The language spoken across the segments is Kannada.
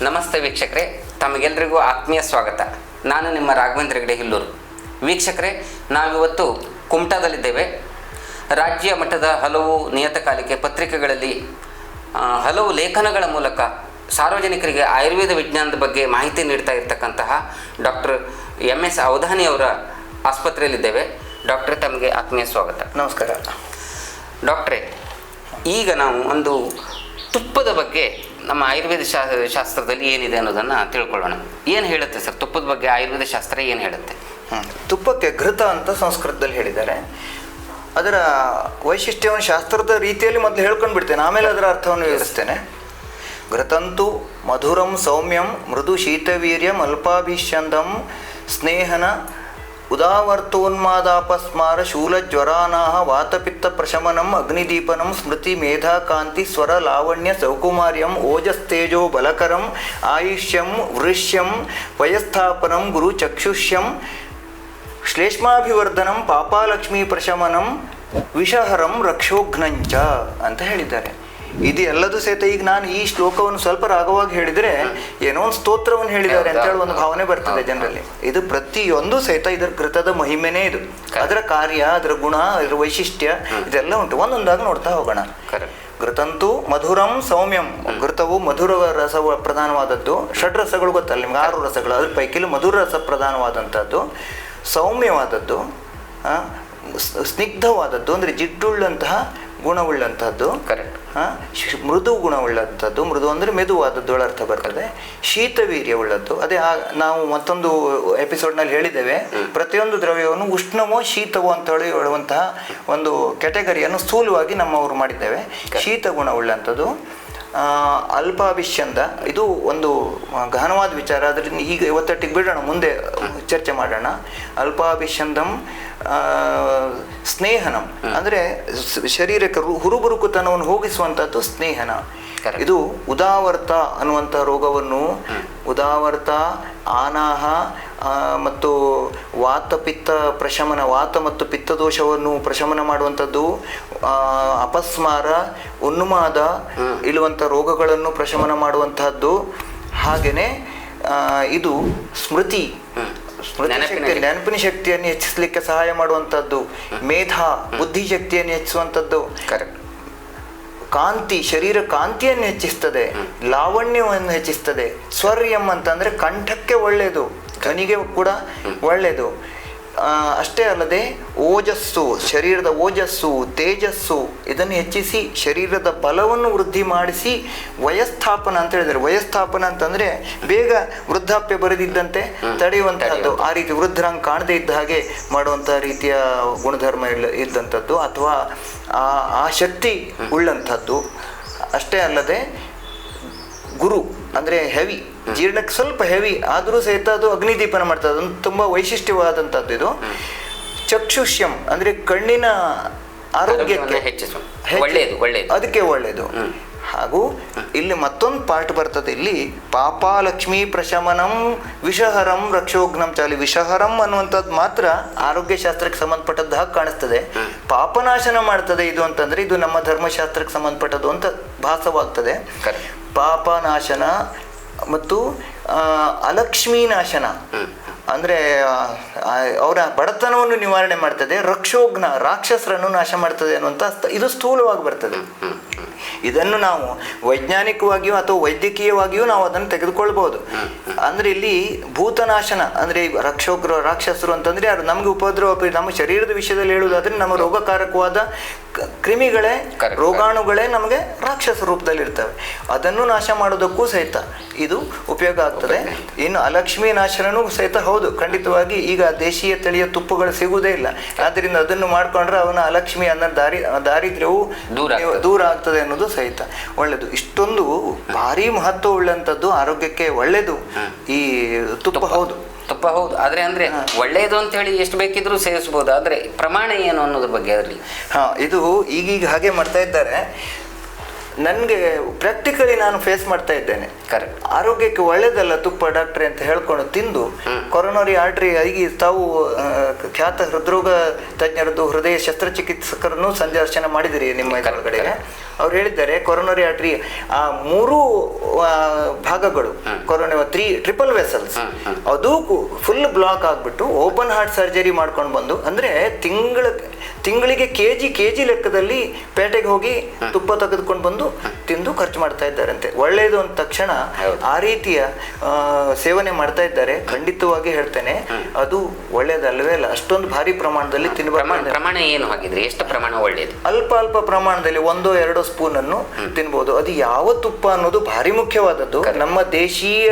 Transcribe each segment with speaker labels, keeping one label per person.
Speaker 1: ನಮಸ್ತೆ ವೀಕ್ಷಕರೇ, ತಮಗೆಲ್ಲರಿಗೂ ಆತ್ಮೀಯ ಸ್ವಾಗತ. ನಾನು ನಿಮ್ಮ ರಾಘವೇಂದ್ರ ಹೆಗಡೆ ಹಿಲ್ಲೂರು. ವೀಕ್ಷಕರೇ, ನಾವಿವತ್ತು ಕುಮಟಾದಲ್ಲಿದ್ದೇವೆ. ರಾಜ್ಯ ಮಟ್ಟದ ಹಲವು ನಿಯತಕಾಲಿಕೆ ಪತ್ರಿಕೆಗಳಲ್ಲಿ ಹಲವು ಲೇಖನಗಳ ಮೂಲಕ ಸಾರ್ವಜನಿಕರಿಗೆ ಆಯುರ್ವೇದ ವಿಜ್ಞಾನದ ಬಗ್ಗೆ ಮಾಹಿತಿ ನೀಡ್ತಾ ಇರತಕ್ಕಂತಹ ಡಾಕ್ಟರ್ MS ಅವಧಾನಿ ಅವರ ಆಸ್ಪತ್ರೆಯಲ್ಲಿದ್ದೇವೆ. ಡಾಕ್ಟ್ರೇ, ತಮಗೆ ಆತ್ಮೀಯ ಸ್ವಾಗತ.
Speaker 2: ನಮಸ್ಕಾರ.
Speaker 1: ಡಾಕ್ಟ್ರೇ, ಈಗ ನಾವು ಒಂದು ತುಪ್ಪದ ಬಗ್ಗೆ ನಮ್ಮ ಆಯುರ್ವೇದ ಶಾಸ್ತ್ರದಲ್ಲಿ ಏನಿದೆ ಅನ್ನೋದನ್ನು ತಿಳ್ಕೊಳ್ಳೋಣ. ಏನು ಹೇಳುತ್ತೆ ಸರ್ ತುಪ್ಪದ ಬಗ್ಗೆ ಆಯುರ್ವೇದ ಶಾಸ್ತ್ರ ಏನು ಹೇಳುತ್ತೆ?
Speaker 2: ತುಪ್ಪಕ್ಕೆ ಘೃತ ಅಂತ ಸಂಸ್ಕೃತದಲ್ಲಿ ಹೇಳಿದ್ದಾರೆ. ಅದರ ವೈಶಿಷ್ಟ್ಯವನ್ನು ಶಾಸ್ತ್ರದ ರೀತಿಯಲ್ಲಿ ಮೊದಲು ಹೇಳ್ಕೊಂಡು ಬಿಡ್ತೇನೆ, ಆಮೇಲೆ ಅದರ ಅರ್ಥವನ್ನು ವಿವರಿಸ್ತೇನೆ. ಘೃತಂತು ಮಧುರಂ ಸೌಮ್ಯಂ ಮೃದು ಶೀತವೀರ್ಯಂ ಅಲ್ಪಾಭಿಷಂದಂ ಸ್ನೇಹನ ಉದಾವರ್ತೋನ್ಮಾದಾಪಸ್ಮಾರ ಶೂಲಜ್ವರಾನಾಹ ವಾತಪಿತ್ತ ಪ್ರಶಮನಂ ಅಗ್ನಿದೀಪನಂ ಸ್ಮೃತಿ ಮೇಧಾ ಕಾಂತಿ ಸ್ವರ ಲಾವಣ್ಯ ಸೌಕುಮಾರ್ಯಂ ಓಜಸ್ತೇಜೋ ಬಲಕರಂ ಆಯುಷ್ಯಂ ವೃಷ್ಯಂ ವಯಸ್ಥಾಪನಂ ಗುರು ಚಕ್ಷುಷ್ಯಂ ಶ್ಲೇಷ್ಮಾಭಿವರ್ಧನಂ ಪಾಪಾಲಕ್ಷ್ಮೀ ಪ್ರಶಮನಂ ವಿಷಹರಂ ರಕ್ಷೋಘ್ನಂಚ ಅಂತ ಹೇಳಿದ್ದಾರೆ. ಇದು ಎಲ್ಲದೂ ಸಹಿತ ಈಗ ನಾನು ಈ ಶ್ಲೋಕವನ್ನು ಸ್ವಲ್ಪ ರಾಗವಾಗಿ ಹೇಳಿದರೆ ಏನೋ ಒಂದು ಸ್ತೋತ್ರವನ್ನು ಹೇಳಿದ್ದಾರೆ ಅಂತ ಹೇಳಿ ಒಂದು ಭಾವನೆ ಬರ್ತದೆ ಜನರಲ್ಲಿ. ಇದು ಪ್ರತಿಯೊಂದು ಸಹಿತ ಇದರ ಘೃತದ ಮಹಿಮೆನೇ ಇದು. ಅದರ ಕಾರ್ಯ, ಅದರ ಗುಣ, ಅದರ ವೈಶಿಷ್ಟ್ಯ ಇದೆಲ್ಲ ಉಂಟು. ಒಂದೊಂದಾಗಿ ನೋಡ್ತಾ ಹೋಗೋಣ. ಘೃತಂತು ಮಧುರಂ ಸೌಮ್ಯಂ. ಘೃತವು ಮಧುರ ರಸ ಪ್ರಧಾನವಾದದ್ದು. ಷಡ್ ರಸಗಳು ಗೊತ್ತಲ್ಲ ನಿಮ್ಗೆ, 6 ರಸಗಳು. ಅದ್ರ ಪೈಕಿಲು ಮಧುರ ರಸ ಪ್ರಧಾನವಾದಂಥದ್ದು, ಸೌಮ್ಯವಾದದ್ದು, ಸ್ನಿಗ್ಧವಾದದ್ದು ಅಂದರೆ ಜಿಡ್ಡುಳ್ಳಂತಹ ಗುಣವುಳ್ಳಂಥದ್ದು, ಮೃದು ಗುಣವುಳ್ಳಂಥದ್ದು. ಮೃದು ಅಂದರೆ ಮೆದುವಾದದ್ದು ಅರ್ಥ ಬರ್ತದೆ. ಶೀತವೀರ್ಯವುಳ್ಳದ್ದು, ಅದೇ ನಾವು ಮತ್ತೊಂದು ಎಪಿಸೋಡ್ನಲ್ಲಿ ಹೇಳಿದ್ದೇವೆ, ಪ್ರತಿಯೊಂದು ದ್ರವ್ಯವನ್ನು ಉಷ್ಣವೋ ಶೀತವೋ ಅಂತ ಹೇಳುವಂತಹ ಒಂದು ಕ್ಯಾಟಗರಿಯನ್ನು ಸ್ಥೂಲವಾಗಿ ನಮ್ಮವರು ಮಾಡಿದ್ದೇವೆ. ಶೀತ ಗುಣವುಳ್ಳಂಥದ್ದು. ಅಲ್ಪಾಭಿಷ್ಯಂದ, ಇದು ಒಂದು ಗಹನವಾದ ವಿಚಾರ, ಅದರಿಂದ ಈಗ ಇವತ್ತಟ್ಟಿಗೆ ಬಿಡೋಣ, ಮುಂದೆ ಚರ್ಚೆ ಮಾಡೋಣ. ಅಲ್ಪಾಭಿಷಂದಂ ಸ್ನೇಹನಂ ಅಂದರೆ ಶರೀರಕ್ಕೆ ಹುರುಬುರುಕುತನವನ್ನು ಹೋಗಿಸುವಂಥದ್ದು ಸ್ನೇಹನ. ಇದು ಉದಾವರ್ತ ಅನ್ನುವಂಥ ರೋಗವನ್ನು, ಉದಾವರ್ತ, ಆನಾಹ ಮತ್ತು ವಾತಪಿತ್ತ ಪ್ರಶಮನ, ವಾತ ಮತ್ತು ಪಿತ್ತದೋಷವನ್ನು ಪ್ರಶಮನ ಮಾಡುವಂಥದ್ದು, ಅಪಸ್ಮಾರ, ಉನ್ಮಾದ ಇಳುವಂಥ ರೋಗಗಳನ್ನು ಪ್ರಶಮನ ಮಾಡುವಂತಹದ್ದು. ಹಾಗೆಯೇ ಇದು ಸ್ಮೃತಿ ಶಕ್ತಿ, ನೆನಪಿನ ಶಕ್ತಿಯನ್ನು ಹೆಚ್ಚಿಸಲಿಕ್ಕೆ ಸಹಾಯ ಮಾಡುವಂಥದ್ದು. ಮೇಧಾ, ಬುದ್ಧಿಶಕ್ತಿಯನ್ನು ಹೆಚ್ಚಿಸುವಂಥದ್ದು. ಕಾಂತಿ, ಶರೀರ ಕಾಂತಿಯನ್ನು ಹೆಚ್ಚಿಸ್ತದೆ. ಲಾವಣ್ಯವನ್ನು ಹೆಚ್ಚಿಸ್ತದೆ. ಸ್ವರ್ಯಂ ಅಂತಂದರೆ ಕಂಠಕ್ಕೆ ಒಳ್ಳೆಯದು, ಧ್ವನಿಗೆ ಕೂಡ ಒಳ್ಳೆಯದು. ಅಷ್ಟೇ ಅಲ್ಲದೆ ಓಜಸ್ಸು, ಶರೀರದ ಓಜಸ್ಸು, ತೇಜಸ್ಸು ಇದನ್ನು ಹೆಚ್ಚಿಸಿ ಶರೀರದ ಬಲವನ್ನು ವೃದ್ಧಿ ಮಾಡಿಸಿ ವಯಸ್ಥಾಪನ ಅಂತ ಹೇಳಿದ್ದಾರೆ. ವಯಸ್ಥಾಪನ ಅಂತಂದರೆ ಬೇಗ ವೃದ್ಧಾಪ್ಯ ಬರೆದಿದ್ದಂತೆ ತಡೆಯುವಂತಹದ್ದು. ಆ ರೀತಿ ವೃದ್ಧರಂಗೆ ಕಾಣದೇ ಇದ್ದ ಹಾಗೆ ಮಾಡುವಂಥ ರೀತಿಯ ಗುಣಧರ್ಮ ಇದ್ದಂಥದ್ದು ಅಥವಾ ಆ ಶಕ್ತಿ ಉಳ್ಳಂಥದ್ದು. ಅಷ್ಟೇ ಅಲ್ಲದೆ ಗುರು ಅಂದರೆ ಹೆವಿ, ಜೀರ್ಣಕ್ಕೆ ಸ್ವಲ್ಪ ಹೆವಿ ಆದರೂ ಸಹಿತ ಅದು ಅಗ್ನಿದೀಪನ ಮಾಡ್ತದೆ. ಅದೊಂದು ತುಂಬ ವೈಶಿಷ್ಟ್ಯವಾದಂಥದ್ದು ಇದು. ಚಕ್ಷುಷ್ಯಂ ಅಂದರೆ ಕಣ್ಣಿನ ಆರೋಗ್ಯಕ್ಕೆ ಅದಕ್ಕೆ ಒಳ್ಳೆಯದು. ಹಾಗೂ ಇಲ್ಲಿ ಮತ್ತೊಂದು ಪಾರ್ಟ್ ಬರ್ತದೆ. ಇಲ್ಲಿ ಪಾಪಾಲಕ್ಷ್ಮೀ ಪ್ರಶಮನಂ ವಿಷಹರಂ ರಕ್ಷೋಘ್ನಂ ಚಾಲಿ. ವಿಷಹರಂ ಅನ್ನುವಂಥದ್ದು ಮಾತ್ರ ಆರೋಗ್ಯ ಶಾಸ್ತ್ರಕ್ಕೆ ಸಂಬಂಧಪಟ್ಟದ್ದು ಹಾಗೆ ಕಾಣಿಸ್ತದೆ. ಪಾಪನಾಶನ ಮಾಡ್ತದೆ ಇದು ಅಂತಂದರೆ ಇದು ನಮ್ಮ ಧರ್ಮಶಾಸ್ತ್ರಕ್ಕೆ ಸಂಬಂಧಪಟ್ಟದ್ದು ಅಂತ ಭಾಸವಾಗ್ತದೆ. ಪಾಪನಾಶನ ಮತ್ತು ಅಲಕ್ಷ್ಮೀನಾಶನ ಅಂದರೆ ಅವರ ಬಡತನವನ್ನು ನಿವಾರಣೆ ಮಾಡ್ತದೆ. ರಕ್ಷೋಘ್ನ, ರಾಕ್ಷಸರನ್ನು ನಾಶ ಮಾಡ್ತದೆ ಅನ್ನುವಂಥ ಇದು ಸ್ಥೂಲವಾಗಿ ಬರ್ತದೆ. ಇದನ್ನು ನಾವು ವೈಜ್ಞಾನಿಕವಾಗಿಯೂ ಅಥವಾ ವೈದ್ಯಕೀಯವಾಗಿಯೂ ನಾವು ಅದನ್ನು ತೆಗೆದುಕೊಳ್ಬಹುದು. ಅಂದರೆ ಇಲ್ಲಿ ಭೂತನಾಶನ ಅಂದರೆ ರಾಕ್ಷಸರು ಅಂತಂದರೆ ಯಾರು ನಮಗೆ ಉಪದ್ರವ, ನಮ್ಮ ಶರೀರದ ವಿಷಯದಲ್ಲಿ ಹೇಳುವುದಾದ್ರೆ ನಮ್ಮ ರೋಗಕಾರಕವಾದ ಕ್ರಿಮಿಗಳೇ, ರೋಗಾಣುಗಳೇ ನಮಗೆ ರಾಕ್ಷಸ ರೂಪದಲ್ಲಿ ಇರ್ತವೆ. ಅದನ್ನು ನಾಶ ಮಾಡೋದಕ್ಕೂ ಸಹಿತ ಇದು ಉಪಯೋಗ ಆಗ್ತದೆ. ಇನ್ನು ಅಲಕ್ಷ್ಮೀ ನಾಶನೂ ಸಹಿತ ಹೌದು, ಖಂಡಿತವಾಗಿ ಈಗ ದೇಶೀಯ ತಳಿಯ ತುಪ್ಪಗಳು ಸಿಗುವುದೇ ಇಲ್ಲ. ಆದ್ದರಿಂದ ಅದನ್ನು ಮಾಡ್ಕೊಂಡ್ರೆ ಅವನ ಅಲಕ್ಷ್ಮಿ ಅನ್ನೋ ದಾರಿದ್ರ್ಯವು ದೂರ ಆಗ್ತದೆ ಅನ್ನೋದು ಸಹಿತ ಒಳ್ಳೆಯದು. ಇಷ್ಟೊಂದು ಭಾರಿ ಮಹತ್ವ ಉಳ್ಳಂಥದ್ದು, ಆರೋಗ್ಯಕ್ಕೆ ಒಳ್ಳೆಯದು ಈ ತುಪ್ಪ.
Speaker 1: ಹೌದು. ಆದರೆ ಅಂದರೆ ಒಳ್ಳೆಯದು ಅಂತ ಹೇಳಿ ಎಷ್ಟು ಬೇಕಿದ್ರೂ ಸೇವಿಸ್ಬೋದು, ಆದರೆ ಪ್ರಮಾಣ ಏನು ಅನ್ನೋದ್ರ ಬಗ್ಗೆ ಅದರಲ್ಲಿ
Speaker 2: ಇದು ಈಗೀಗ ಹಾಗೆ ಮಾಡ್ತಾ ಇದ್ದಾರೆ. ನನಗೆ ಪ್ರಾಕ್ಟಿಕಲಿ ನಾನು ಫೇಸ್ ಮಾಡ್ತಾ ಇದ್ದೇನೆ.
Speaker 1: ಕರೆಕ್ಟ್.
Speaker 2: ಆರೋಗ್ಯಕ್ಕೆ ಒಳ್ಳೇದಲ್ಲ ತುಪ್ಪ ಡಾಕ್ಟ್ರೆ ಅಂತ ಹೇಳ್ಕೊಂಡು ತಿಂದು ಕೊರೋನರಿ ಆರ್ಟರಿ ಆಗಿ ತಾವು ಖ್ಯಾತ ಹೃದ್ರೋಗ ತಜ್ಞರದ್ದು ಹೃದಯ ಶಸ್ತ್ರಚಿಕಿತ್ಸಕರನ್ನು ಸಂದರ್ಶನ ಮಾಡಿದಿರಿ ನಿಮ್ಮ ಒಳಗಡೆ. ಅವ್ರು ಹೇಳಿದ್ದಾರೆ ಕೊರೋನರಿ ಆರ್ಟರಿ ಆ 3 ಭಾಗಗಳು ಟ್ರಿಪಲ್ ವೆಸಲ್ಸ್ ಅದು ಫುಲ್ ಬ್ಲಾಕ್ ಆಗ್ಬಿಟ್ಟು ಓಪನ್ ಹಾರ್ಟ್ ಸರ್ಜರಿ ಮಾಡ್ಕೊಂಡು ಬಂದು, ಅಂದ್ರೆ ತಿಂಗಳಿಗೆ ಕೆಜಿ ಲೆಕ್ಕದಲ್ಲಿ ಪೇಟೆಗೆ ಹೋಗಿ ತುಪ್ಪ ತೆಗೆದುಕೊಂಡು ಬಂದು ತಿಂದು ಖರ್ಚು ಮಾಡ್ತಾ ಇದ್ದಾರಂತೆ. ಒಳ್ಳೆಯದು ಅಂದ ತಕ್ಷಣ ಆ ರೀತಿಯ ಸೇವನೆ ಮಾಡ್ತಾ ಇದ್ದಾರೆ. ಖಂಡಿತವಾಗಿ ಹೇಳ್ತೇನೆ ಅದು ಒಳ್ಳೇದಲ್ವೇ ಅಲ್ಲ. ಅಷ್ಟೊಂದು ಭಾರಿ ಪ್ರಮಾಣದಲ್ಲಿ ತಿನ್ನಬೇಕು.
Speaker 1: ಪ್ರಮಾಣ ಏನು ಹಾಗಿದ್ರೆ ಎಷ್ಟು ಪ್ರಮಾಣ ಒಳ್ಳೆಯದು?
Speaker 2: ಅಲ್ಪ ಪ್ರಮಾಣದಲ್ಲಿ 1-2 ಸ್ಪೂನ್ ಅನ್ನು ತಿನ್ಬೋದು. ಅದು ಯಾವ ತುಪ್ಪ ಅನ್ನೋದು ಭಾರಿ ಮುಖ್ಯವಾದದ್ದು. ನಮ್ಮ ದೇಶೀಯ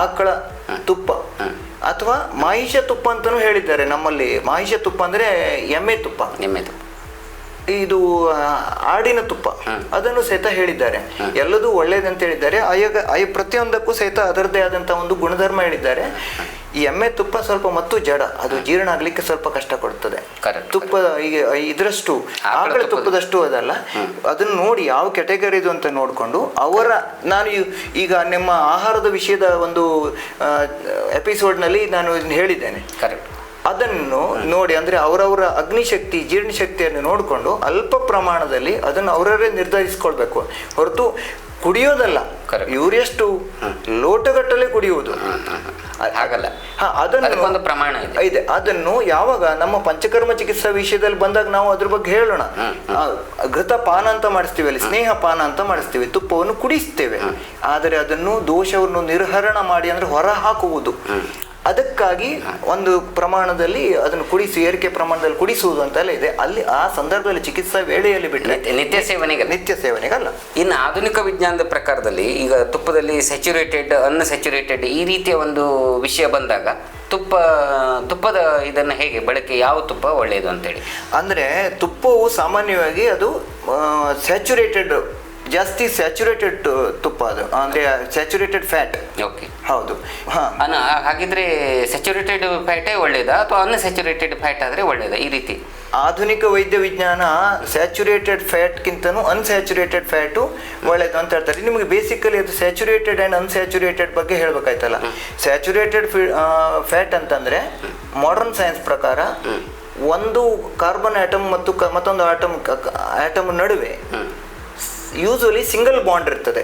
Speaker 2: ಆಕಳ ತುಪ್ಪ ಅಥವಾ ಮಾಹಿಷ ತುಪ್ಪ ಅಂತಾನೂ ಹೇಳಿದ್ದಾರೆ ನಮ್ಮಲ್ಲಿ. ಮಾಹಿಷ ತುಪ್ಪ ಅಂದ್ರೆ ಎಮ್ಮೆ ತುಪ್ಪ, ಇದು ಆಡಿನ ತುಪ್ಪ, ಅದನ್ನು ಸಹಿತ ಹೇಳಿದ್ದಾರೆ. ಎಲ್ಲದೂ ಒಳ್ಳೇದಂತ ಹೇಳಿದ್ದಾರೆ. ಪ್ರತಿಯೊಂದಕ್ಕೂ ಸಹಿತ ಅದರದ್ದೇ ಆದಂತ ಒಂದು ಗುಣಧರ್ಮ ಹೇಳಿದ್ದಾರೆ. ಈ ಎಮ್ಮೆ ತುಪ್ಪ ಸ್ವಲ್ಪ ಮತ್ತು ಜಡ, ಅದು ಜೀರ್ಣ ಆಗ್ಲಿಕ್ಕೆ ಸ್ವಲ್ಪ ಕಷ್ಟ ಕೊಡ್ತದೆ. ತುಪ್ಪ ಈಗ ಇದರಷ್ಟು ಆಕಳ ತುಪ್ಪದಷ್ಟು ಅದಲ್ಲ. ಅದನ್ನು ನೋಡಿ ಯಾವ ಕೆಟಗರಿದು ಅಂತ ನೋಡಿಕೊಂಡು ನಾನು ಈಗ ನಿಮ್ಮ ಆಹಾರದ ವಿಷಯದ ಒಂದು ಎಪಿಸೋಡ್ನಲ್ಲಿ ನಾನು ಹೇಳಿದ್ದೇನೆ. ಅದನ್ನು ನೋಡಿ, ಅಂದ್ರೆ ಅವರವರ ಅಗ್ನಿಶಕ್ತಿ ಜೀರ್ಣಶಕ್ತಿಯನ್ನು ನೋಡಿಕೊಂಡು ಅಲ್ಪ ಪ್ರಮಾಣದಲ್ಲಿ ಅದನ್ನು ಅವರವರೇ ನಿರ್ಧರಿಸಿಕೊಳ್ಬೇಕು ಹೊರತು ಕುಡಿಯೋದಲ್ಲ. ಇವರೆಷ್ಟು ಲೋಟಗಟ್ಟಲೆ ಕುಡಿಯುವುದು
Speaker 1: ಹಾಗಲ್ಲ.
Speaker 2: ಅದನ್ನು
Speaker 1: ಪ್ರಮಾಣ
Speaker 2: ಇದೆ. ಅದನ್ನು ಯಾವಾಗ ನಮ್ಮ ಪಂಚಕರ್ಮ ಚಿಕಿತ್ಸಾ ವಿಷಯದಲ್ಲಿ ಬಂದಾಗ ನಾವು ಅದ್ರ ಬಗ್ಗೆ ಹೇಳೋಣ. ಘೃತ ಪಾನ ಅಂತ ಮಾಡಿಸ್ತೀವಿ, ಅಲ್ಲಿ ಸ್ನೇಹ ಪಾನ ಅಂತ ಮಾಡಿಸ್ತೀವಿ, ತುಪ್ಪವನ್ನು ಕುಡಿಸ್ತೇವೆ. ಆದರೆ ಅದನ್ನು ದೋಷವನ್ನು ನಿರ್ಹರಣ ಮಾಡಿ ಅಂದ್ರೆ ಹೊರ ಹಾಕುವುದು. ಅದಕ್ಕಾಗಿ ಒಂದು ಪ್ರಮಾಣದಲ್ಲಿ ಅದನ್ನು ಏರಿಕೆ ಪ್ರಮಾಣದಲ್ಲಿ ಕುಡಿಸುವುದು ಅಂತೆಲ್ಲ ಇದೆ. ಅಲ್ಲಿ ಆ ಸಂದರ್ಭದಲ್ಲಿ ಚಿಕಿತ್ಸಾ ವೇಳೆಯಲ್ಲಿ ಬಿಟ್ಟರೆ ನಿತ್ಯ ಸೇವನೆಗಲ್ಲ.
Speaker 1: ಇನ್ನು ಆಧುನಿಕ ವಿಜ್ಞಾನದ ಪ್ರಕಾರದಲ್ಲಿ ಈಗ ತುಪ್ಪದಲ್ಲಿ ಸ್ಯಾಚುರೇಟೆಡ್, ಅನ್ಸ್ಯಾಚುರೇಟೆಡ್ ಈ ರೀತಿಯ ಒಂದು ವಿಷಯ ಬಂದಾಗ ತುಪ್ಪದ ಇದನ್ನು ಹೇಗೆ ಬಳಕೆ, ಯಾವ ತುಪ್ಪ ಒಳ್ಳೆಯದು ಅಂತೇಳಿ?
Speaker 2: ಅಂದ್ರೆ ತುಪ್ಪವು ಸಾಮಾನ್ಯವಾಗಿ ಅದು ಸ್ಯಾಚುರೇಟೆಡ್, ಜಾಸ್ತಿ ಸ್ಯಾಚುರೇಟೆಡ್ ತುಪ್ಪ, ಅದು ಅಂದ್ರೆ ಸ್ಯಾಚುರೇಟೆಡ್ ಫ್ಯಾಟ್.
Speaker 1: ಓಕೆ,
Speaker 2: ಹೌದು.
Speaker 1: ಹಾಗಿದ್ರೆ ಸ್ಯಾಚುರೇಟೆಡ್ ಫ್ಯಾಟೇ ಒಳ್ಳೇದಾ ಅಥವಾ ಅನ್ಸ್ಯಾಚುರೇಟೆಡ್ ಫ್ಯಾಟ್ ಆದ್ರೆ ಒಳ್ಳೇದಾ? ಈ ರೀತಿ
Speaker 2: ಆಧುನಿಕ ವೈದ್ಯ ವಿಜ್ಞಾನ ಸ್ಯಾಚುರೇಟೆಡ್ ಫ್ಯಾಟ್ಗಿಂತನೂ ಅನ್ಸ್ಯಾಚುರೇಟೆಡ್ ಫ್ಯಾಟು ಒಳ್ಳೇದು ಅಂತ ಹೇಳ್ತಾರೆ. ನಿಮಗೆ ಬೇಸಿಕಲಿ ಅದು ಸ್ಯಾಚುರೇಟೆಡ್ ಆ್ಯಂಡ್ ಅನ್ಸ್ಯಾಚುರೇಟೆಡ್ ಬಗ್ಗೆ ಹೇಳ್ಬೇಕಾಯ್ತಲ್ಲ. ಸ್ಯಾಚುರೇಟೆಡ್ ಫ್ಯಾಟ್ ಅಂತಂದ್ರೆ ಮಾಡರ್ನ್ ಸೈನ್ಸ್ ಪ್ರಕಾರ ಒಂದು ಕಾರ್ಬನ್ ಆಟಮ್ ಮತ್ತು ಮತ್ತೊಂದು ಆಟಮ್ ನಡುವೆ ಯೂಸುವಲಿ ಸಿಂಗಲ್ ಬಾಂಡ್ ಇರ್ತದೆ.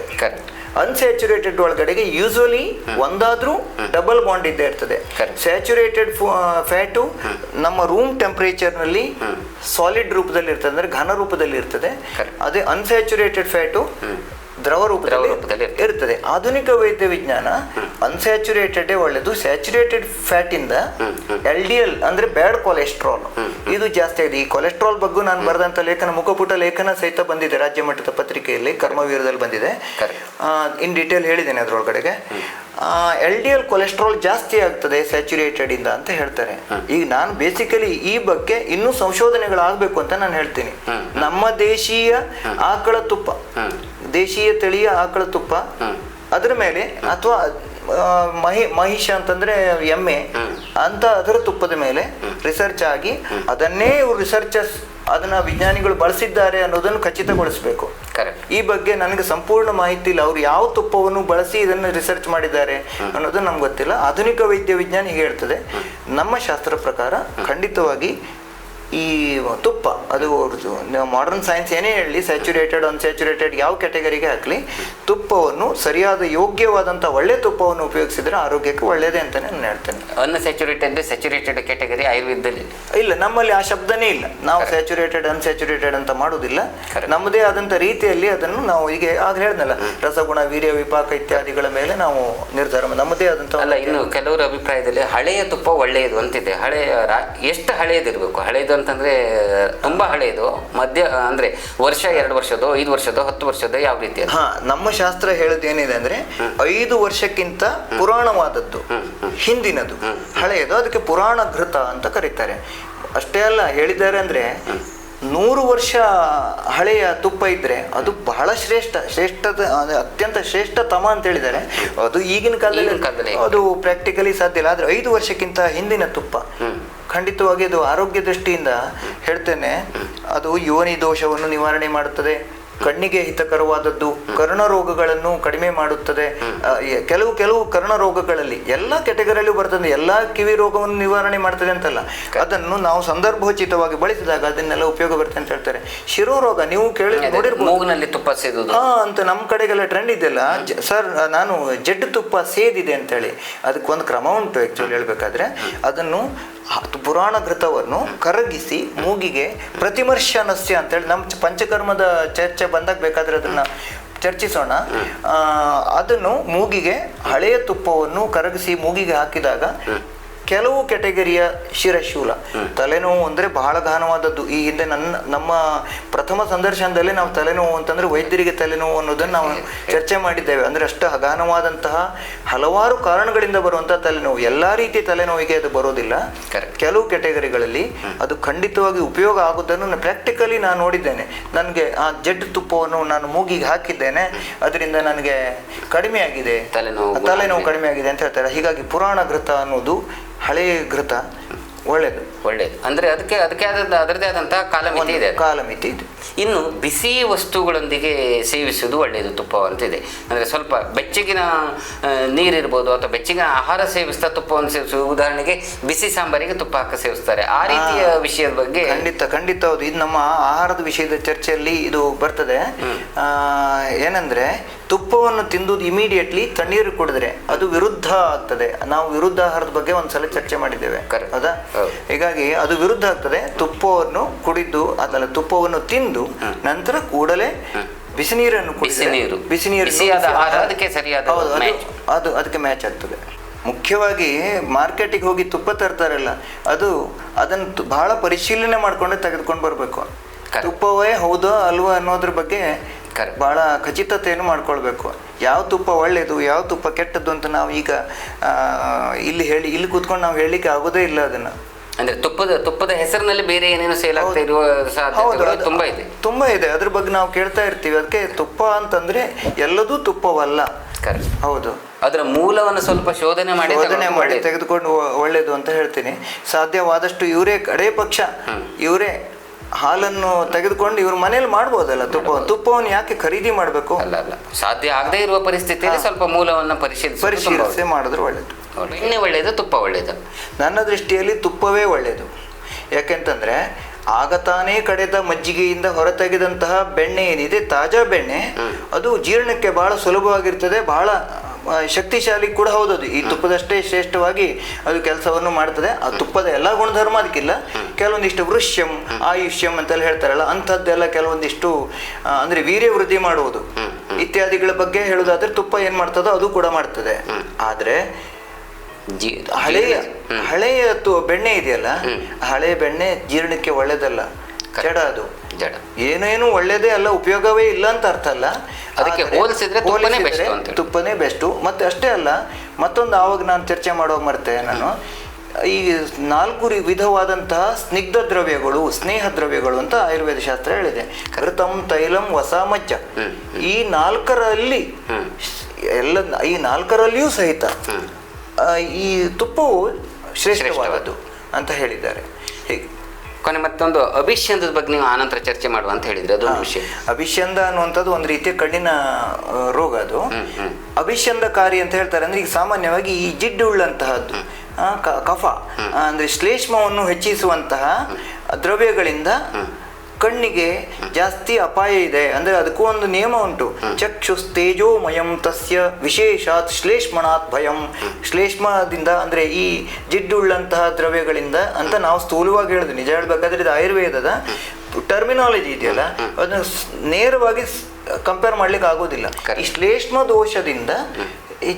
Speaker 2: ಅನ್ಸ್ಯಾಚುರೇಟೆಡ್ ಒಳಗಡೆಗೆ ಯೂಸುವಲಿ ಒಂದಾದ್ರೂ ಡಬಲ್ ಬಾಂಡ್ ಇದ್ದೇ ಇರ್ತದೆ. ಸ್ಯಾಚುರೇಟೆಡ್ ಫ್ಯಾಟು ನಮ್ಮ ರೂಮ್ ಟೆಂಪರೇಚರ್ನಲ್ಲಿ ಸಾಲಿಡ್ ರೂಪದಲ್ಲಿ ಇರ್ತದೆ, ಅಂದ್ರೆ ಘನ ರೂಪದಲ್ಲಿ ಇರ್ತದೆ. ಅದೇ ಅನ್ಸ್ಯಾಚುರೇಟೆಡ್ ಫ್ಯಾಟು ದ್ರವ ರೂಪದಲ್ಲಿ ಇರ್ತದೆ. ಆಧುನಿಕ ವೈದ್ಯ ವಿಜ್ಞಾನ ಅನ್ಸ್ಯಾಚುರೇಟೆಡ್ ಒಳ್ಳೆದು. ಸ್ಯಾಚುರೇಟೆಡ್ ಫ್ಯಾಟ್ ಇಂದ LDL ಅಂದ್ರೆ ಬ್ಯಾಡ್ ಕೊಲೆಸ್ಟ್ರಾಲ್ ಇದು ಜಾಸ್ತಿ ಆಗಿದೆ. ಈ ಕೊಲೆಸ್ಟ್ರಾಲ್ ಬಗ್ಗೆ ನಾನು ಬರೆದಂತ ಲೇಖನ, ಮುಖಪುಟ ಲೇಖನ ಸಹಿತ ಬಂದಿದೆ ರಾಜ್ಯ ಮಟ್ಟದ ಪತ್ರಿಕೆಯಲ್ಲಿ, ಕರ್ಮವೀರದಲ್ಲಿ ಬಂದಿದೆ. ಇನ್ ಡೀಟೇಲ್ ಹೇಳಿದ್ದೇನೆ ಅದರೊಳಗಡೆಗೆ. LDL ಕೊಲೆಸ್ಟ್ರಾಲ್ ಜಾಸ್ತಿ ಆಗ್ತದೆ ಸ್ಯಾಚುರೇಟೆಡ್ ಇಂದ ಅಂತ ಹೇಳ್ತಾರೆ. ಈಗ ನಾನು ಬೇಸಿಕಲಿ ಈ ಬಗ್ಗೆ ಇನ್ನೂ ಸಂಶೋಧನೆಗಳಾಗಬೇಕು ಅಂತ ನಾನು ಹೇಳ್ತೀನಿ. ನಮ್ಮ ದೇಶೀಯ ಆಕಳ ತುಪ್ಪ, ದೇಶೀಯ ತಳಿಯ ಆಕಳ ತುಪ್ಪ, ಅದರ ಮೇಲೆ ಅಥವಾ ಮಹಿಷ ಅಂತಂದ್ರೆ ಎಮ್ಮೆ ಅಂತ ಅದರ ತುಪ್ಪದ ಮೇಲೆ ರಿಸರ್ಚ್ ಆಗಿ ಅದನ್ನೇ ರಿಸರ್ಚರ್ಸ್ ಅದನ್ನ ವಿಜ್ಞಾನಿಗಳು ಬಳಸಿದ್ದಾರೆ ಅನ್ನೋದನ್ನು ಖಚಿತಗೊಳಿಸಬೇಕು. ಈ ಬಗ್ಗೆ ನನಗೆ ಸಂಪೂರ್ಣ ಮಾಹಿತಿ ಇಲ್ಲ. ಅವ್ರು ಯಾವ ತುಪ್ಪವನ್ನು ಬಳಸಿ ಇದನ್ನು ರಿಸರ್ಚ್ ಮಾಡಿದ್ದಾರೆ ಅನ್ನೋದು ನಮ್ಗೆ ಗೊತ್ತಿಲ್ಲ. ಆಧುನಿಕ ವೈದ್ಯ ವಿಜ್ಞಾನ ಹೀಗೆ ಹೇಳ್ತದೆ. ನಮ್ಮ ಶಾಸ್ತ್ರ ಪ್ರಕಾರ ಖಂಡಿತವಾಗಿ ಈ ತುಪ್ಪ ಅದು ಮಾಡರ್ನ್ ಸೈನ್ಸ್ ಏನೇ ಹೇಳಿ, ಸ್ಯಾಚುರೇಟೆಡ್ ಅನ್ಸ್ಯಾಚುರೇಟೆಡ್ ಯಾವ ಕ್ಯಾಟಗರಿಗೆ ಹಾಕಲಿ, ತುಪ್ಪವನ್ನು ಸರಿಯಾದ ಯೋಗ್ಯವಾದಂಥ ಒಳ್ಳೆ ತುಪ್ಪವನ್ನು ಉಪಯೋಗಿಸಿದ್ರೆ ಆರೋಗ್ಯಕ್ಕೆ ಒಳ್ಳೇದೇ ಅಂತಾನೆ ನಾನು ಹೇಳ್ತೇನೆ.
Speaker 1: ಅನ್ಸ್ಯಾಚುರೇಟೆಡ್ ಸ್ಯಾಚುರೇಟೆಡ್ ಕ್ಯಾಟಗರಿ ಆಯುರ್ವೇದದಲ್ಲಿ
Speaker 2: ಇಲ್ಲ, ನಮ್ಮಲ್ಲಿ ಆ ಶಬ್ದನೇ ಇಲ್ಲ. ನಾವು ಸ್ಯಾಚುರೇಟೆಡ್ ಅನ್ಸ್ಯಾಚುರೇಟೆಡ್ ಅಂತ ಮಾಡುವುದಿಲ್ಲ. ನಮ್ಮದೇ ಆದಂಥ ರೀತಿಯಲ್ಲಿ ಅದನ್ನು ನಾವು ಈಗ ಆಗ ಹೇಳಿದ್ನಲ್ಲ, ರಸಗುಣ, ವೀರ್ಯ, ವಿಪಾಕ ಇತ್ಯಾದಿಗಳ ಮೇಲೆ ನಾವು ನಿರ್ಧಾರ ನಮ್ಮದೇ ಆದಂಥ.
Speaker 1: ಅಲ್ಲ, ಇನ್ನು ಕೆಲವರ ಅಭಿಪ್ರಾಯದಲ್ಲಿ ಹಳೆಯ ತುಪ್ಪ ಒಳ್ಳೆಯದು ಅಂತಿದೆ. ಎಷ್ಟು ಹಳೆಯದಿರಬೇಕು? ಹಳೆಯದು ಅಂತಂದ್ರೆ ತುಂಬಾ ಹಳೆಯದು, ಮಧ್ಯ ಅಂದ್ರೆ ವರ್ಷ, 2 ವರ್ಷದೋ, 5 ವರ್ಷದೋ, 10 ವರ್ಷದೋ, ಯಾವ ರೀತಿ?
Speaker 2: ನಮ್ಮ ಶಾಸ್ತ್ರ ಹೇಳೋದೇನಿದೆ ಅಂದ್ರೆ 5 ವರ್ಷಕ್ಕಿಂತ ಪುರಾಣವಾದದ್ದು, ಹಿಂದಿನದು ಹಳೆಯದು, ಅದಕ್ಕೆ ಪುರಾಣ ಘೃತ ಅಂತ ಕರೀತಾರೆ. ಅಷ್ಟೇ ಅಲ್ಲ, ಹೇಳಿದ್ದಾರೆ ಅಂದ್ರೆ 100 ವರ್ಷ ಹಳೆಯ ತುಪ್ಪ ಇದ್ರೆ ಅದು ಬಹಳ ಶ್ರೇಷ್ಠದ ಅತ್ಯಂತ ಶ್ರೇಷ್ಠತಮ ಅಂತ ಹೇಳಿದ್ದಾರೆ. ಅದು ಈಗಿನ ಕಾಲದಲ್ಲಿ ಅದು ಪ್ರಾಕ್ಟಿಕಲಿ ಸಾಧ್ಯ ಇಲ್ಲ. ಆದ್ರೆ 5 ವರ್ಷಕ್ಕಿಂತ ಹಿಂದಿನ ತುಪ್ಪ ಖಂಡಿತವಾಗಿ ಅದು ಆರೋಗ್ಯ ದೃಷ್ಟಿಯಿಂದ ಹೇಳ್ತೇನೆ, ಅದು ಯೋನಿ ದೋಷವನ್ನು ನಿವಾರಣೆ ಮಾಡುತ್ತದೆ, ಕಣ್ಣಿಗೆ ಹಿತಕರವಾದದ್ದು, ಕರ್ಣ ರೋಗಗಳನ್ನು ಕಡಿಮೆ ಮಾಡುತ್ತದೆ. ಕೆಲವು ಕರ್ಣ ರೋಗಗಳಲ್ಲಿ ಎಲ್ಲ ಕೆಟಗರಿಯಲ್ಲೂ ಬರ್ತದೆ, ಎಲ್ಲ ಕಿವಿ ರೋಗವನ್ನು ನಿವಾರಣೆ ಮಾಡ್ತದೆ ಅಂತಲ್ಲ, ಅದನ್ನು ನಾವು ಸಂದರ್ಭೋಚಿತವಾಗಿ ಬಳಸಿದಾಗ ಅದನ್ನೆಲ್ಲ ಉಪಯೋಗ ಬರ್ತದೆ ಅಂತ ಹೇಳ್ತಾರೆ. ಶಿರೋರೋಗ ನೀವು ನೋಡಿರ್ಬೋದು,
Speaker 1: ಮೂಗಿನಲ್ಲಿ ತುಪ್ಪ ಸೇದುದು
Speaker 2: ಅಂತ ನಮ್ಮ ಕಡೆಗೆಲ್ಲ ಟ್ರೆಂಡ್ ಇದೆಯಲ್ಲ ಸರ್, ನಾನು ಜಡ್ಡು ತುಪ್ಪ ಸೇದಿದೆ ಅಂತೇಳಿ, ಅದಕ್ಕೊಂದು ಕ್ರಮ ಉಂಟು ಆ್ಯಕ್ಚುಲಿ ಹೇಳ್ಬೇಕಾದ್ರೆ. ಅದನ್ನು ಪುರಾಣ ಘೃತವನ್ನು ಕರಗಿಸಿ ಮೂಗಿಗೆ ಪ್ರತಿಮರ್ಶನಸ್ಯ ಅಂತೇಳಿ ನಮ್ಮ ಪಂಚಕರ್ಮದ ಚರ್ಚೆ ಬಂದಾಗ ಬೇಕಾದ್ರೆ ಅದನ್ನ ಚರ್ಚಿಸೋಣ. ಅದನ್ನು ಮೂಗಿಗೆ ಹಳೆಯ ತುಪ್ಪವನ್ನು ಕರಗಿಸಿ ಮೂಗಿಗೆ ಹಾಕಿದಾಗ ಕೆಲವು ಕೆಟಗರಿಯ ಶಿರಶೂಲ ತಲೆನೋವು ಅಂದರೆ ಬಹಳ ಘನವಾದದ್ದು. ಈ ಹಿಂದೆ ನಮ್ಮ ಪ್ರಥಮ ಸಂದರ್ಶನದಲ್ಲಿ ನಾವು ತಲೆನೋವು ಅಂತಂದ್ರೆ ವೈದ್ಯರಿಗೆ ತಲೆನೋವು ಅನ್ನೋದನ್ನು ನಾವು ಚರ್ಚೆ ಮಾಡಿದ್ದೇವೆ. ಅಂದರೆ ಅಷ್ಟು ಅಗಾನವಾದಂತಹ ಹಲವಾರು ಕಾರಣಗಳಿಂದ ಬರುವಂತಹ ತಲೆನೋವು, ಎಲ್ಲ ರೀತಿಯ ತಲೆನೋವಿಗೆ ಅದು ಬರೋದಿಲ್ಲ. ಕೆಲವು ಕೆಟಗರಿಗಳಲ್ಲಿ ಅದು ಖಂಡಿತವಾಗಿ ಉಪಯೋಗ ಆಗೋದನ್ನು ಪ್ರಾಕ್ಟಿಕಲಿ ನಾನು ನೋಡಿದ್ದೇನೆ. ನನಗೆ ಆ ಜಡ್ಡು ತುಪ್ಪವನ್ನು ನಾನು ಮೂಗಿಗೆ ಹಾಕಿದ್ದೇನೆ, ಅದರಿಂದ ನನಗೆ ಕಡಿಮೆ ಆಗಿದೆ, ತಲೆನೋವು ಕಡಿಮೆ ಆಗಿದೆ ಅಂತ ಹೇಳ್ತಾರೆ. ಹೀಗಾಗಿ ಪುರಾಣ ಘೃತ ಅನ್ನೋದು ಹಳೆಯ ಘೃತ ಒಳ್ಳೆಯದು.
Speaker 1: ಅಂದ್ರೆ ಅದಕ್ಕೆ ಅದರದೇ ಆದಂತಹ
Speaker 2: ಕಾಲಮಿತಿ ಇದೆ.
Speaker 1: ಇನ್ನು ಬಿಸಿ ವಸ್ತುಗಳೊಂದಿಗೆ ಸೇವಿಸುವುದು ಒಳ್ಳೆಯದು ತುಪ್ಪ ಅಂತಿದೆ. ಅಂದರೆ ಸ್ವಲ್ಪ ಬೆಚ್ಚಗಿನ ನೀರಿರ್ಬೋದು ಅಥವಾ ಬೆಚ್ಚಗಿನ ಆಹಾರ ಸೇವಿಸ್ತಾ ತುಪ್ಪವನ್ನು ಸೇವಿಸುವುದು. ಉದಾಹರಣೆಗೆ ಬಿಸಿ ಸಾಂಬಾರಿಗೆ ತುಪ್ಪ ಹಾಕಿ ಸೇವಿಸ್ತಾರೆ, ಆ ರೀತಿಯ ವಿಷಯದ ಬಗ್ಗೆ
Speaker 2: ಖಂಡಿತ ಹೌದು. ಇದು ನಮ್ಮ ಆಹಾರದ ವಿಷಯದ ಚರ್ಚೆಯಲ್ಲಿ ಇದು ಬರ್ತದೆ. ಏನಂದ್ರೆ ತುಪ್ಪವನ್ನು ತಿಂದುದು ಇಮಿಡಿಯೇಟ್ಲಿ ತಣ್ಣೀರು ಕುಡಿದ್ರೆ ಅದು ವಿರುದ್ಧ ಆಗ್ತದೆ. ನಾವು ವಿರುದ್ಧ ಆಹಾರದ ಬಗ್ಗೆ ಒಂದ್ಸಲ ಚರ್ಚೆ ಮಾಡಿದ್ದೇವೆ, ಹೌದಾ? ಹೀಗಾಗಿ ಅದು ವಿರುದ್ಧ ಆಗ್ತದೆ. ತುಪ್ಪವನ್ನು ಕುಡಿದು ಅದಲ್ಲ, ತುಪ್ಪವನ್ನು ತಿಂದು ನಂತರ ಕೂಡಲೇ ಬಿಸಿ ನೀರನ್ನು ಅದು ಅದಕ್ಕೆ ಮ್ಯಾಚ್ ಆಗ್ತದೆ. ಮುಖ್ಯವಾಗಿ ಮಾರ್ಕೆಟಿಗೆ ಹೋಗಿ ತುಪ್ಪ ತರ್ತಾರಲ್ಲ, ಅದನ್ನು ಬಹಳ ಪರಿಶೀಲನೆ ಮಾಡ್ಕೊಂಡು ತೆಗೆದುಕೊಂಡು ಬರಬೇಕು. ತುಪ್ಪವೇ ಹೌದೋ ಅಲ್ವೋ ಅನ್ನೋದ್ರ ಬಗ್ಗೆ ಬಹಳ ಖಚಿತತೆಯನ್ನು ಮಾಡ್ಕೊಳ್ಬೇಕು. ಯಾವ ತುಪ್ಪ ಒಳ್ಳೆಯದು, ಯಾವ ತುಪ್ಪ ಕೆಟ್ಟದ್ದು ಅಂತ ನಾವು ಈಗ ಇಲ್ಲಿ ಕೂತ್ಕೊಂಡು ನಾವು ಹೇಳಲಿಕ್ಕೆ ಆಗೋದೇ ಇಲ್ಲ. ಅದನ್ನು
Speaker 1: ಅಂದ್ರೆ ತುಪ್ಪದ ಹೆಸರಿನಲ್ಲಿ ಬೇರೆ ಏನೇನು ಸೇಲ್ ಆಗ್ತಾ ಇರುವ ಸಾಧ್ಯತೆಗಳು
Speaker 2: ತುಂಬಾ ಇದೆ. ಅದ್ರ ಬಗ್ಗೆ ನಾವು ಕೇಳ್ತಾ ಇರ್ತೀವಿ. ಅದಕ್ಕೆ ತುಪ್ಪ ಅಂತಂದ್ರೆ ಎಲ್ಲದೂ ತುಪ್ಪವಲ್ಲ. ಹೌದು,
Speaker 1: ಅದರ ಮೂಲವನ್ನು ಸ್ವಲ್ಪ ಶೋಧನೆ ಮಾಡಿ
Speaker 2: ತೆಗೆದುಕೊಂಡು ಒಳ್ಳೇದು ಅಂತ ಹೇಳ್ತೀನಿ. ಸಾಧ್ಯವಾದಷ್ಟು ಕಡೆ ಪಕ್ಷ ಇವರೇ ಹಾಲನ್ನು ತೆಗೆದುಕೊಂಡು ಇವ್ರ ಮನೇಲಿ ಮಾಡ್ಬೋದಲ್ಲ. ತುಪ್ಪವನ್ನು ಯಾಕೆ ಖರೀದಿ ಮಾಡಬೇಕು?
Speaker 1: ಅಲ್ಲ, ಸಾಧ್ಯ ಆಗದೇ ಇರುವ ಪರಿಸ್ಥಿತಿಯಲ್ಲಿ ಸ್ವಲ್ಪ ಮೂಲವನ್ನು
Speaker 2: ಪರಿಶೀಲಿಸಿ ಮಾಡಿದ್ರೆ ಒಳ್ಳೇದು.
Speaker 1: ಎಣ್ಣೆ ಒಳ್ಳೆಯದು, ತುಪ್ಪ ಒಳ್ಳೆಯದು?
Speaker 2: ನನ್ನ ದೃಷ್ಟಿಯಲ್ಲಿ ತುಪ್ಪವೇ ಒಳ್ಳೆಯದು. ಯಾಕೆಂತಂದ್ರೆ ಆಗ ತಾನೇ ಕಡೆದ ಮಜ್ಜಿಗೆಯಿಂದ ಹೊರತೆಗೆದಂತಹ ಬೆಣ್ಣೆ ಏನಿದೆ, ತಾಜಾ ಬೆಣ್ಣೆ, ಅದು ಜೀರ್ಣಕ್ಕೆ ಬಹಳ ಸುಲಭವಾಗಿರ್ತದೆ, ಬಹಳ ಶಕ್ತಿಶಾಲಿ ಕೂಡ ಹೌದದು. ಈ ತುಪ್ಪದಷ್ಟೇ ಶ್ರೇಷ್ಠವಾಗಿ ಅದು ಕೆಲಸವನ್ನು ಮಾಡ್ತದೆ. ಆ ತುಪ್ಪದ ಎಲ್ಲ ಗುಣಧರ್ಮ ಅದಕ್ಕಿಲ್ಲ. ಕೆಲವೊಂದಿಷ್ಟು ವೃಷ್ಯಂ ಆಯುಷ್ಯಂ ಅಂತೆಲ್ಲ ಹೇಳ್ತಾರಲ್ಲ, ಅಂಥದ್ದೆಲ್ಲ ಕೆಲವೊಂದಿಷ್ಟು ಅಂದ್ರೆ ವೀರ್ಯ ವೃದ್ಧಿ ಮಾಡುವುದು ಇತ್ಯಾದಿಗಳ ಬಗ್ಗೆ ಹೇಳುವುದಾದ್ರೆ ತುಪ್ಪ ಏನ್ ಮಾಡ್ತದೋ ಅದು ಕೂಡ ಮಾಡ್ತದೆ. ಆದ್ರೆ ಹಳೆಯ ಬೆಣ್ಣೆ ಇದೆಯಲ್ಲ, ಹಳೆಯ ಬೆಣ್ಣೆ ಜೀರ್ಣಕ್ಕೆ ಒಳ್ಳೇದಲ್ಲ, ಜಡ. ಅದು ಏನೇನು ಒಳ್ಳೇದೇ ಅಲ್ಲ, ಉಪಯೋಗವೇ ಇಲ್ಲ ಅಂತ ಅರ್ಥ ಅಲ್ಲ.
Speaker 1: ಅದಕ್ಕೆ ಹೋಲಿಸಿದ್ರೆ
Speaker 2: ತುಪ್ಪನೇ ಬೆಸ್ಟು. ಮತ್ತೆ ಅಷ್ಟೇ ಅಲ್ಲ, ಮತ್ತೊಂದು ಆವಾಗ ನಾನು ಚರ್ಚೆ ಮಾಡುವಾಗ ಮರ್ತೆ ನಾನು, ಈ 4 ವಿಧವಾದಂತಹ ಸ್ನಿಗ್ಧ ದ್ರವ್ಯಗಳು, ಸ್ನೇಹ ದ್ರವ್ಯಗಳು ಅಂತ ಆಯುರ್ವೇದ ಶಾಸ್ತ್ರ ಹೇಳಿದೆ. ಘೃತಂ, ತೈಲಂ, ವಸ, ಮಜ್ಜ. ಈ 4ರಲ್ಲಿ ಈ 4ರಲ್ಲಿಯೂ ಸಹಿತ ಈ ತುಪ್ಪವು ಶ್ರೇಷ್ಠವಾದದ್ದು ಅಂತ ಹೇಳಿದ್ದಾರೆ. ಹೀಗೆ
Speaker 1: ಕೊನೆ ಮತ್ತೊಂದು ಅಭಿಷ್ಯಂದದ ಬಗ್ಗೆ ನೀವು ಆನಂತರ ಚರ್ಚೆ ಮಾಡುವ ಅಂತ ಹೇಳಿದ್ರೆ ಅದೊಂದು ವಿಷಯ.
Speaker 2: ಅಭಿಷ್ಯಂದ ಅನ್ನುವಂಥದ್ದು ಒಂದು ರೀತಿಯ ಕಣ್ಣಿನ ರೋಗ. ಅದು ಅಭಿಷ್ಯಂದಕಾರಿ ಅಂತ ಹೇಳ್ತಾರೆ. ಅಂದ್ರೆ ಈಗ ಸಾಮಾನ್ಯವಾಗಿ ಈ ಜಿಡ್ಡುಳ್ಳಂತಹದ್ದು ಕಫ ಅಂದ್ರೆ ಶ್ಲೇಷ್ಮವನ್ನು ಹೆಚ್ಚಿಸುವಂತಹ ದ್ರವ್ಯಗಳಿಂದ ಕಣ್ಣಿಗೆ ಜಾಸ್ತಿ ಅಪಾಯ ಇದೆ. ಅಂದ್ರೆ ಅದಕ್ಕೂ ಒಂದು ನಿಯಮ ಉಂಟು. ಚಕ್ಷುಸ್ತೇಜೋಮಯಂ ತಸ್ಯ ವಿಶೇಷಾತ್ ಶ್ಲೇಷ್ಮಣಾತ್ ಭಯಂ. ಶ್ಲೇಷ್ಮದಿಂದ ಅಂದ್ರೆ ಈ ಜಿಡ್ಡುಳ್ಳಂತಹ ದ್ರವ್ಯಗಳಿಂದ ಅಂತ ನಾವು ಸ್ಥೂಲವಾಗಿ ಹೇಳಿದ್ವಿ. ನಿಜ ಹೇಳ್ಬೇಕಾದ್ರೆ ಇದು ಆಯುರ್ವೇದದ ಟರ್ಮಿನಾಲಜಿ ಇದೆಯಲ್ಲ, ಅದನ್ನು ನೇರವಾಗಿ ಕಂಪೇರ್ ಮಾಡ್ಲಿಕ್ಕೆ ಆಗೋದಿಲ್ಲ. ಈ ಶ್ಲೇಷ್ಮ ದೋಷದಿಂದ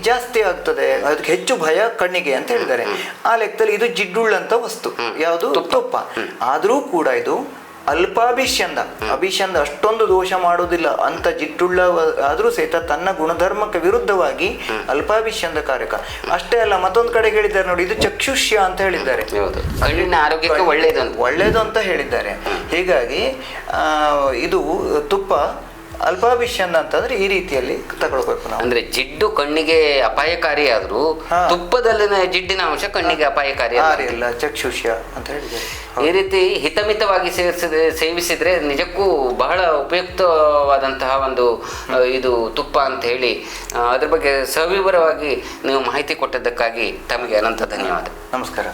Speaker 2: ಜಾಸ್ತಿ ಆಗ್ತದೆ, ಅದಕ್ಕೆ ಹೆಚ್ಚು ಭಯ ಕಣ್ಣಿಗೆ ಅಂತ ಹೇಳಿದ್ದಾರೆ. ಆ ಲೆಕ್ಕದಲ್ಲಿ ಇದು ಜಿಡ್ಡುಳ್ಳಂತ ವಸ್ತು ಯಾವುದು? ತುಪ್ಪ. ಆದರೂ ಕೂಡ ಇದು ಅಲ್ಪಾಭಿಷ್ಯಂದ. ಅಭಿಷ್ಯಂದ ಅಷ್ಟೊಂದು ದೋಷ ಮಾಡೋದಿಲ್ಲ ಅಂತ ಜಿಡ್ಡುಳ್ಳ ಆದ್ರೂ ಸಹಿತ ತನ್ನ ಗುಣಧರ್ಮಕ್ಕೆ ವಿರುದ್ಧವಾಗಿ ಅಲ್ಪಾಭಿಷ್ಯಂದಕಾರಕ. ಅಷ್ಟೇ ಅಲ್ಲ, ಮತ್ತೊಂದು ಕಡೆ ಹೇಳಿದ್ದಾರೆ ನೋಡಿ, ಇದು ಚಕ್ಷುಷ್ಯ ಅಂತ ಹೇಳಿದ್ದಾರೆ,
Speaker 1: ಕಣ್ಣಿನ ಆರೋಗ್ಯಕ್ಕೆ
Speaker 2: ಒಳ್ಳೇದು ಅಂತ ಹೇಳಿದ್ದಾರೆ. ಹೀಗಾಗಿ ಇದು ತುಪ್ಪ ಅಲ್ಪಾಭಿಷ್ಯಂದ ಅಂತಂದ್ರೆ ಈ ರೀತಿಯಲ್ಲಿ ತಗೊಳ್ಬೇಕು ನಾವು.
Speaker 1: ಅಂದ್ರೆ ಜಿಡ್ಡು ಕಣ್ಣಿಗೆ ಅಪಾಯಕಾರಿ ಆದ್ರೂ ತುಪ್ಪದಲ್ಲಿನ ಜಿಡ್ಡಿನ ಅಂಶ ಕಣ್ಣಿಗೆ ಅಪಾಯಕಾರಿ
Speaker 2: ಇಲ್ಲ, ಚಕ್ಷುಷ್ಯ ಅಂತ ಹೇಳಿದ್ದಾರೆ.
Speaker 1: ಈ ರೀತಿ ಹಿತಮಿತವಾಗಿ ಸೇವಿಸಿದ್ರೆ ನಿಜಕ್ಕೂ ಬಹಳ ಉಪಯುಕ್ತವಾದಂತಹ ಒಂದು ಇದು ತುಪ್ಪ ಅಂತ ಹೇಳಿ ಅದ್ರ ಬಗ್ಗೆ ಸವಿವರವಾಗಿ ನೀವು ಮಾಹಿತಿ ಕೊಟ್ಟದ್ದಕ್ಕಾಗಿ ತಮಗೆ ಅನಂತ ಧನ್ಯವಾದ.
Speaker 2: ನಮಸ್ಕಾರ.